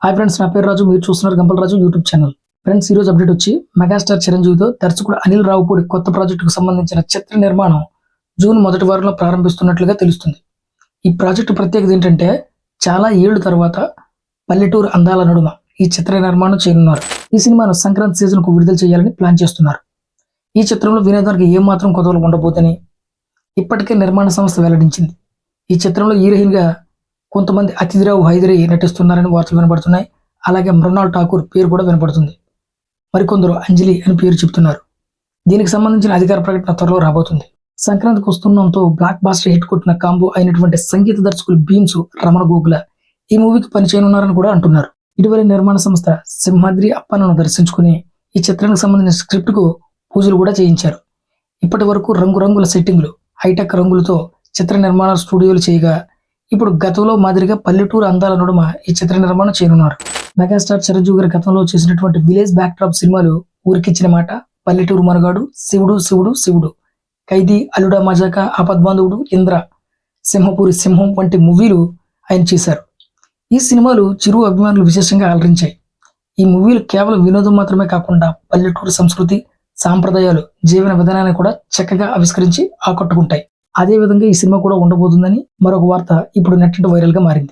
Hi friends, నా పేరు రాజు. మీరు చూస్తున్నారు గంపల్ రాజు యూట్యూబ్ ఛానల్. ఫ్రెండ్స్, ఈ రోజు అప్డేట్ వచ్చి మెగాస్టార్ చిరంజీవితో దర్శకుడు అనిల్ రావుపూడి కొత్త ప్రాజెక్టుకు సంబంధించిన చిత్ర నిర్మాణం జూన్ మొదటి వారంలో ప్రారంభిస్తున్నట్లుగా తెలుస్తుంది. ఈ ప్రాజెక్టు ప్రత్యేకత ఏంటంటే, చాలా ఏళ్ల తర్వాత పల్లెటూరు అందాల నడుమ ఈ చిత్ర నిర్మాణం చేయనున్నారు. ఈ సినిమాను సంక్రాంతి సీజన్ కు విడుదల చేయాలని ప్లాన్ చేస్తున్నారు. ఈ చిత్రంలో వినోదానికి ఏమాత్రం కొదవలు ఉండబోదని ఇప్పటికే నిర్మాణ సంస్థ వెల్లడించింది. ఈ చిత్రంలో హీరోయిన్ గా కొంతమంది అతిథిరావు హైదరీ నటిస్తున్నారని వార్తలు వినబడుతున్నాయి. అలాగే మృణాల్ ఠాకూర్ పేరు కూడా వినపడుతుంది. మరికొందరు అంజలి అని పేరు చెప్తున్నారు. దీనికి సంబంధించిన అధికార ప్రకటన త్వరలో రాబోతుంది. సంక్రాంతికి వస్తుండటంతో బ్లాక్ బాస్టర్ హిట్ కొట్టిన కాంబో అయినటువంటి సంగీత దర్శకులు భీమ్స్, రమణ గోగుల ఈ మూవీకి పనిచేయనున్నారని కూడా అంటున్నారు. ఇటీవల నిర్మాణ సంస్థ సింహాద్రి అప్పన్నను దర్శించుకుని ఈ చిత్రానికి సంబంధించిన స్క్రిప్ట్ కు పూజలు కూడా చేయించారు. ఇప్పటి వరకు రంగురంగుల సెట్టింగ్లు, హైటెక్ రంగులతో చిత్ర నిర్మాణ స్టూడియోలు చేయగా, ఇప్పుడు గతంలో మాదిరిగా పల్లెటూరు అందాల నడుమ ఈ చిత్ర నిర్మాణం చేయనున్నారు. మెగాస్టార్ చిరంజీవి గారి గతంలో చేసినటువంటి విలేజ్ బ్యాక్ డ్రాప్ సినిమాలు ఊరికిచ్చిన మాట, పల్లెటూరు మనగాడు, శివుడు శివుడు శివుడు, ఖైదీ, అల్లుడా మజాక, ఆపద్బాంధవుడు, ఇంద్ర, సింహపూరి సింహం వంటి మూవీలు ఆయన చేశారు. ఈ సినిమాలు చిరు అభిమానులు విశేషంగా అలరించాయి. ఈ మూవీలు కేవలం వినోదం మాత్రమే కాకుండా పల్లెటూరు సంస్కృతి, సాంప్రదాయాలు, జీవన విధానాన్ని కూడా చక్కగా ఆవిష్కరించి ఆకట్టుకుంటాయి. అదే విధంగా ఈ సినిమా కూడా ఉండబోతుందని మరొక వార్త ఇప్పుడు నెట్టింట వైరల్ గా మారింది.